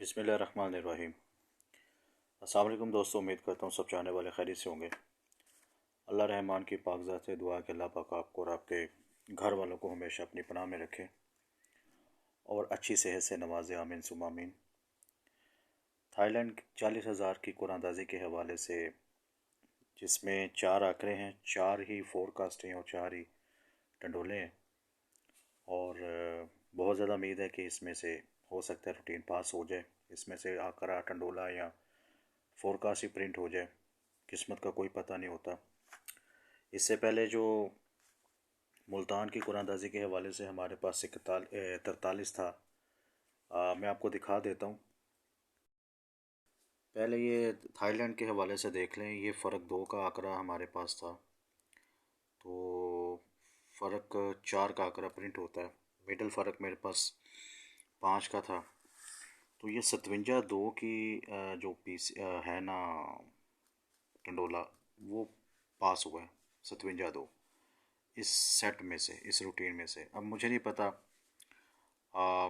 बिस्मिल्लाहिर्रहमानिर्रहीम। अस्सलाम वालेकुम दोस्तों, उम्मीद करता हूँ सब चाहने वाले खैरियत से होंगे। अल्लाह रहमान की पाकज़ात से दुआ कि अल्लाह पाक आपको और आपके घर वालों को हमेशा अपनी पनाह में रखे और अच्छी सेहत से नवाजे, आमीन सुम्मा आमीन। थाईलैंड 40,000 की कुरानदाजी के हवाले से, जिसमें 4 आंकड़े हैं, 4 ही फोरकास्ट हैं और 4 ही टंडोले हैं। और बहुत ज़्यादा उम्मीद है कि इसमें से हो सकता है रूटीन पास हो जाए। इसमें से आंकड़ा, टंडोला या फोरकास्ट ही प्रिंट हो जाए, किस्मत का कोई पता नहीं होता। इससे पहले जो मुल्तान की कुरानदाजी के हवाले से हमारे पास 43 था, मैं आपको दिखा देता हूँ। पहले ये थाईलैंड के हवाले से देख लें। ये फ़र्क 2 का आंकड़ा हमारे पास था, तो फ़र्क 4 का आंकड़ा प्रिंट होता है। मिडल फ़र्क मेरे पास 5 का था, तो ये 57-2 की जो पीस है ना टंडोला, वो पास हुआ है 57-2 इस सेट में से, इस रूटीन में से। अब मुझे नहीं पता आ,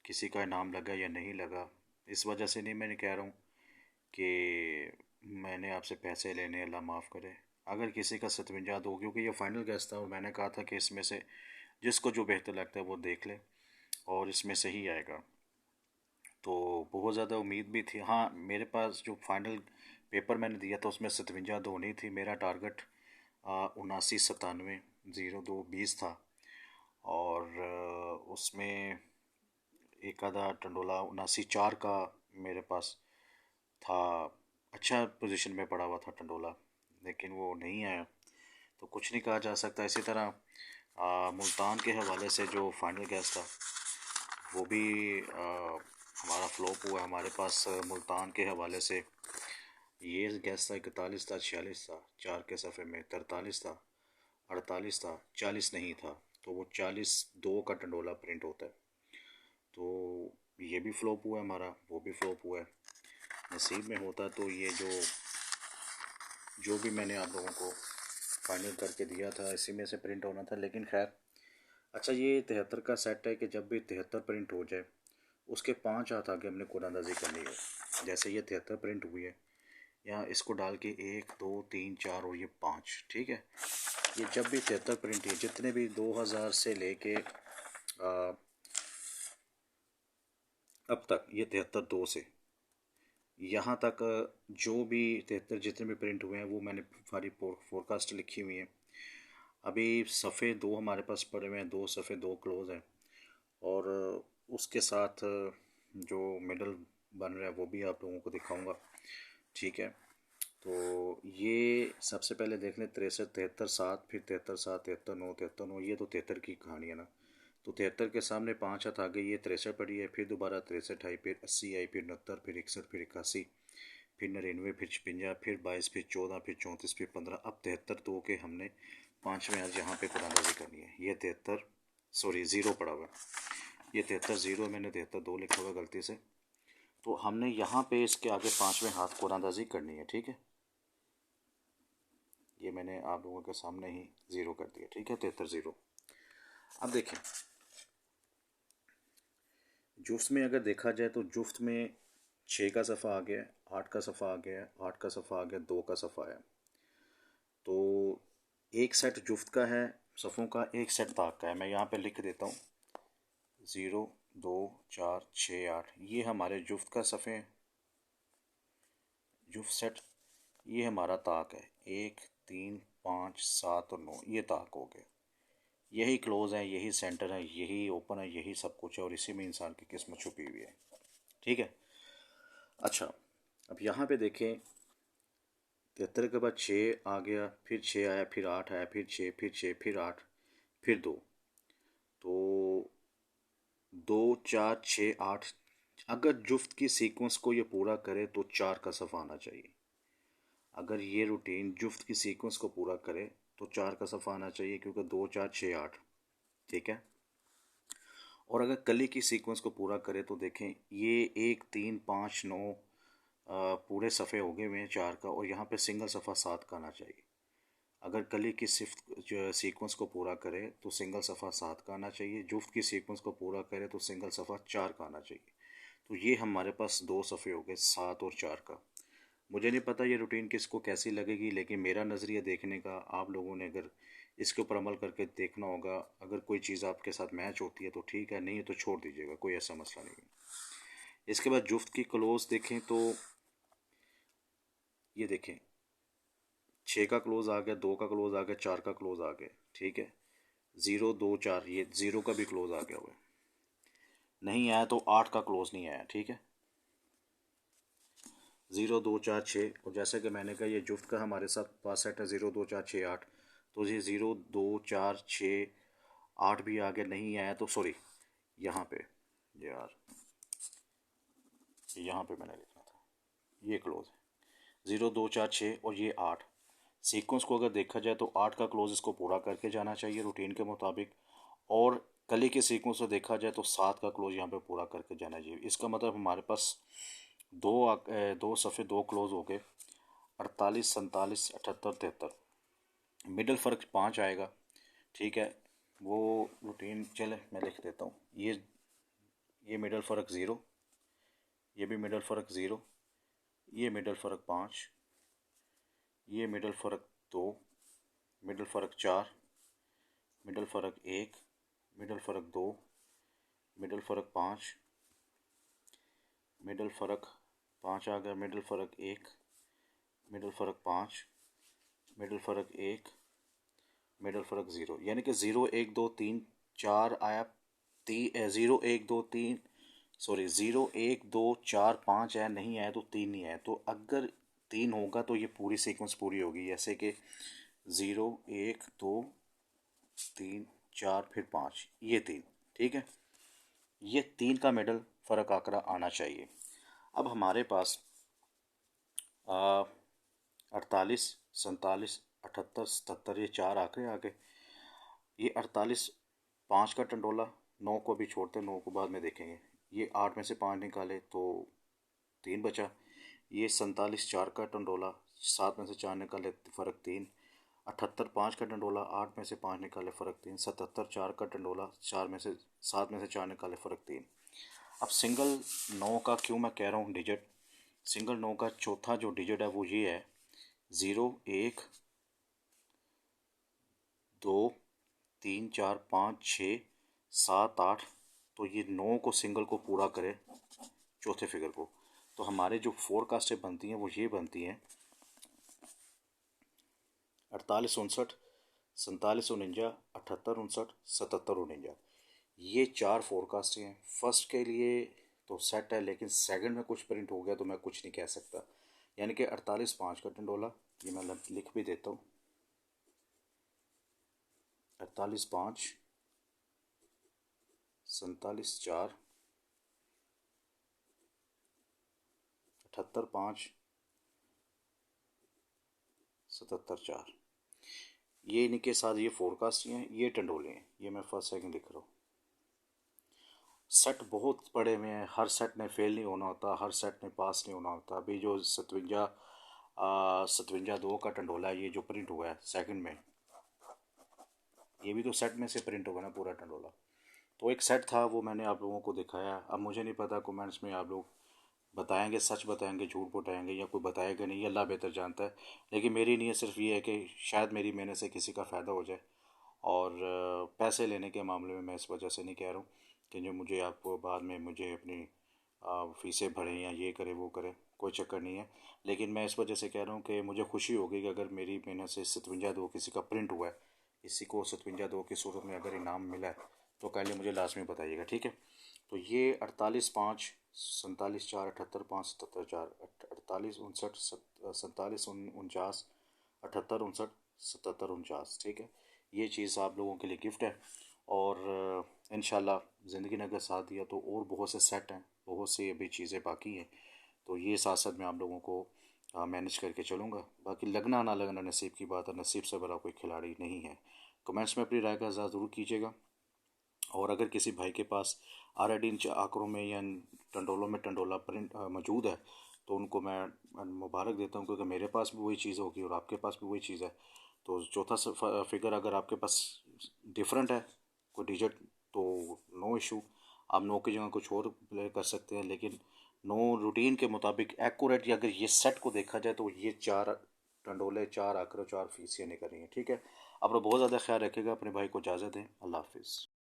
किसी का इनाम लगा या नहीं लगा। इस वजह से नहीं मैं कह रहा हूँ कि मैंने आपसे पैसे लेने, अल्लाह माफ़ करे। अगर किसी का 57-2, क्योंकि ये फाइनल गैस था और मैंने कहा था कि इसमें से जिसको जो बेहतर लगता है वो देख ले और इसमें सही आएगा, तो बहुत ज़्यादा उम्मीद भी थी। हाँ, मेरे पास जो फाइनल पेपर मैंने दिया था उसमें 57-2 नहीं थी। मेरा टारगेट 79-97-02-20 था, और उसमें एक आधा टंडोला 79-4 का मेरे पास था। अच्छा पोजीशन में पड़ा हुआ था टंडोला, लेकिन वो नहीं आया, तो कुछ नहीं कहा जा सकता। इसी तरह मुल्तान के हवाले से जो फाइनल गैस था वो भी हमारा फ्लॉप हुआ। हमारे पास मुल्तान के हवाले से ये गैस था 41 था, 46 था, 4 के सफ़े में 43 था, 48 था, 40 नहीं था, तो वो 40-2 का टंडोला प्रिंट होता है। तो ये भी फ्लॉप हुआ हमारा, वो भी फ्लॉप हुआ है। नसीब में होता तो ये जो भी मैंने आप लोगों को फाइनल करके दिया था इसी में से प्रिंट होना था, लेकिन खैर। अच्छा, ये 73 का सेट है कि जब भी 73 प्रिंट हो जाए उसके 5 हाथ आगे हमने कुरानदाजी करनी है। जैसे ये 73 प्रिंट हुई है, यहाँ इसको डाल के 1 2 3 4 और ये 5, ठीक है। ये जब भी 73 प्रिंट है, जितने भी 2000 से लेके अब तक, ये 73-2 से यहाँ तक जो भी 73 जितने भी प्रिंट हुए हैं वो मैंने सारी फोरकास्ट लिखी हुई है। अभी सफ़े 2 हमारे पास पड़े हुए हैं, 2 सफ़े 2 क्लोज हैं, और उसके साथ जो मिडल बन रहा है वो भी आप लोगों को दिखाऊंगा, ठीक है। तो ये सबसे पहले देख लें 63 73 7, फिर 73 7 73 9 73 9। ये तो 73 की कहानी है ना। तो 73 के सामने 5 हाथ आ गई, ये 63 पड़ी है, फिर दोबारा 63 आई, फिर 80 आई, फिर 69, फिर 61, फिर 81, फिर 99, फिर 56, फिर 22, फिर 14, फिर 34, फिर 15। अब 73-2 के हमने 5वें आज यहाँ पे कुरानदाजी करनी है। ये 73, सॉरी 0 पड़ा हुआ है, ये 73-0, मैंने 73-2 लिखा हुआ गलती से। तो हमने यहाँ पे इसके आगे 5वें हाथ कुरानदाजी करनी है, ठीक है। ये मैंने आप लोगों के सामने ही 0 कर दिया, ठीक है, 73-0। अब देखें, जुफ्त में अगर देखा जाए तो जुफ्त में 6 का सफ़ा आ गया, 8 का सफ़ा आ गया, 8 का सफ़ा आ गया, 2 का सफ़ा आया। तो एक सेट जुफ्त का है, सफ़ों का एक सेट ताक का है। मैं यहाँ पे लिख देता हूँ 0 2 4 6 8। ये हमारे जुफ्त का सफ़े हैं, जुफ्त सेट। ये हमारा ताक है 1 3 5 7 और 9, ये ताक हो गया। यही क्लोज है, यही सेंटर है, यही ओपन है, यही सब कुछ है, और इसी में इंसान की किस्मत छुपी हुई है, ठीक है। अच्छा, अब यहाँ पे देखें, 73 के बाद 6 आ गया, फिर 6 आया, फिर 8 आया, फिर 6, फिर 6, फिर 8, फिर 2। तो 2 4 6 8, अगर जुफ्त की सीक्वेंस को ये पूरा करे तो 4 का सफ़ा आना चाहिए। अगर ये रूटीन जुफ्त की सीक्वेंस को पूरा करे तो 4 का सफ़ा आना चाहिए, क्योंकि 2 4 6 8, ठीक है। और अगर कली की सीक्वेंस को पूरा करे तो देखें, ये 1 3 5 9 पूरे सफ़े हो गए हुए हैं 4 का, और यहाँ पे सिंगल सफ़ा 7 का आना चाहिए। अगर कली की सिफ्त जो सीक्वेंस को पूरा करे तो सिंगल सफ़ा 7 का आना चाहिए, जुफ्त की सीक्वेंस को पूरा करे तो सिंगल सफ़ा 4 का आना चाहिए। तो ये हमारे पास दो सफ़े हो गए 7 और 4 का। मुझे नहीं पता ये रूटीन किसको कैसी लगेगी, लेकिन मेरा नज़रिया देखने का, आप लोगों ने अगर इसके ऊपर अमल करके देखना होगा। अगर कोई चीज़ आपके साथ मैच होती है तो ठीक है, नहीं है तो छोड़ दीजिएगा, कोई ऐसा मसला नहीं है। इसके बाद जुफ्त की क्लोज देखें तो ये देखें, 6 का क्लोज आ गया, 2 का क्लोज आ गया, 4 का क्लोज आ गया, ठीक है। 0 2 4, ये 0 का भी क्लोज आ गया हुआ है। नहीं आया तो 8 का क्लोज नहीं आया, ठीक है। 0 2 4 6, और जैसे कि मैंने कहा ये जुफ्त का हमारे साथ पास सेट है 0 2 4 6 8। तो ये 0 2 4 6 8 भी आ गया, नहीं आया तो सॉरी, यहाँ पे यार, यहाँ पे मैंने लिखना था, ये क्लोज है 0 2 4 6 और ये 8। सीक्वेंस को अगर देखा जाए तो 8 का क्लोज इसको पूरा करके जाना चाहिए रूटीन के मुताबिक, और कली के सीक्वेंस को देखा जाए तो 7 का क्लोज यहाँ पे पूरा करके जाना चाहिए। इसका मतलब हमारे पास दो सफ़े दो क्लोज हो गए, 48 47 78 73। मिडल फ़र्क 5 आएगा, ठीक है। वो रूटीन चले मैं लिख देता हूँ। ये मिडल फ़र्क 0, ये भी मिडल फ़र्क 0, ये मिडल फ़र्क 5, ये मिडल फ़र्क 2, मिडल फ़र्क 4, मिडल फ़र्क 1, मिडल फ़र्क 2, मिडल फ़र्क 5, मिडल फ़र्क 5 आ गया, मिडल फ़र्क 1, मिडल फ़र्क 5, मिडल फ़र्क 1, मिडल फ़र्क 0, यानी कि 0 1 2 3 4 आया, 0 1 2 3 सॉरी 0 1 2 4 5 आया, नहीं आया तो 3 नहीं आया। तो अगर 3 होगा तो ये पूरी सीक्वेंस पूरी होगी, जैसे कि 0 1 2 3 4 फिर 5, ये 3, ठीक है। ये 3 का मिडल फ़र्क आंकड़ा आना चाहिए। अब हमारे पास 48 47 78 77, ये 4 आंकड़े आ गए। ये 48 5 का टंडोला, 9 को भी छोड़ते हैं, 9 को बाद में देखेंगे। ये 8 में से 5 निकाले तो 3 बचा। ये 47 4 का टंडोला, 7 में से 4 निकाले फ़र्क 3। 78 5 का टंडोला, 8 में से 5 निकाले फ़र्क 3। 77 4 का टंडोला, 7 में से 4 निकाले फ़र्क 3। अब सिंगल 9 का क्यों मैं कह रहा हूँ डिजिट, सिंगल 9 का चौथा जो डिजिट है वो ये है 0 1 2 3 4 5 6 7 8। तो ये 9 को सिंगल को पूरा करे चौथे फिगर को, तो हमारे जो फोरकास्टें बनती हैं वो ये बनती हैं 48 59 47 49 78 59 77 49। ये 4 फोरकास्टें हैं। फर्स्ट के लिए तो सेट है, लेकिन सेकंड में कुछ प्रिंट हो गया तो मैं कुछ नहीं कह सकता। यानी कि 48 5 का टंडोला, ये मैं लिख भी देता हूँ, 48 5 47 4 78 5 77 4। ये इनके साथ ये फोरकास्ट हैं, ये टंडोले हैं, ये मैं फर्स्ट सेकंड लिख रहा हूँ। सेट बहुत पड़े हुए हैं, हर सेट ने फेल नहीं होना होता, हर सेट ने पास नहीं होना होता। अभी जो 57 2 का टंडोला है, ये जो प्रिंट हुआ है सेकंड में, ये भी तो सेट में से प्रिंट होगा ना पूरा टंडोला। तो एक सेट था वो मैंने आप लोगों को दिखाया। अब मुझे नहीं पता कमेंट्स में आप लोग बताएंगे, सच बताएंगे, झूठ बताएंगे, या कोई बताएगा नहीं, अल्लाह बेहतर जानता है। लेकिन मेरी नीयत सिर्फ ये है कि शायद मेरी मेहनत से किसी का फ़ायदा हो जाए। और पैसे लेने के मामले में मैं इस वजह से नहीं कह रहा हूँ कि जो मुझे आपको बाद में मुझे अपनी फ़ीसें भरें या ये करें वो करें, कोई चक्कर नहीं है। लेकिन मैं इस वजह से कह रहा हूँ कि मुझे खुशी होगी कि अगर मेरी मेहनत से 57 2 किसी का प्रिंट हुआ है, किसी को 57 2 की सूरत में अगर इनाम मिला है, तो कल मुझे लाजमी बताइएगा, ठीक है। तो ये 48 5 47 4 78 5 77 4, 48 59 47 49 78 59 77 49, ठीक है। ये चीज़ आप लोगों के लिए गिफ्ट है। और इंशाल्लाह ज़िंदगी ने अगर साथ दिया तो और बहुत से सेट हैं, बहुत सी अभी चीज़ें बाकी हैं। तो ये साथ साथ मैं आप लोगों को मैनेज करके चलूँगा। बाकी लगना ना लगना नसीब की बात है, नसीब से बड़ा कोई खिलाड़ी नहीं है। कमेंट्स में अपनी राय का इज़हार ज़रूर कीजिएगा। और अगर किसी भाई के पास ऑलरेडी इन आंकड़ों में या इन टंडोलों में टंडोला प्रिंट मौजूद है, तो उनको मैं मुबारक देता हूँ, क्योंकि मेरे पास भी वही चीज़ होगी और आपके पास भी वही चीज़ है। तो चौथा फिगर अगर आपके पास डिफरेंट है कोई डिजिट, तो नो इशू, आप नो की जगह कुछ और प्ले कर सकते हैं, लेकिन नो रूटीन के मुताबिक एक्यूरेट अगर ये सेट को देखा जाए तो ये 4 टंडोले, 4 आकड़े, 4 फीसियाँ निकल रही हैं। ठीक है, अपना बहुत ज़्यादा ख्याल रखिएगा, अपने भाई को इजाज़त दें। अल्लाह हाफिज़।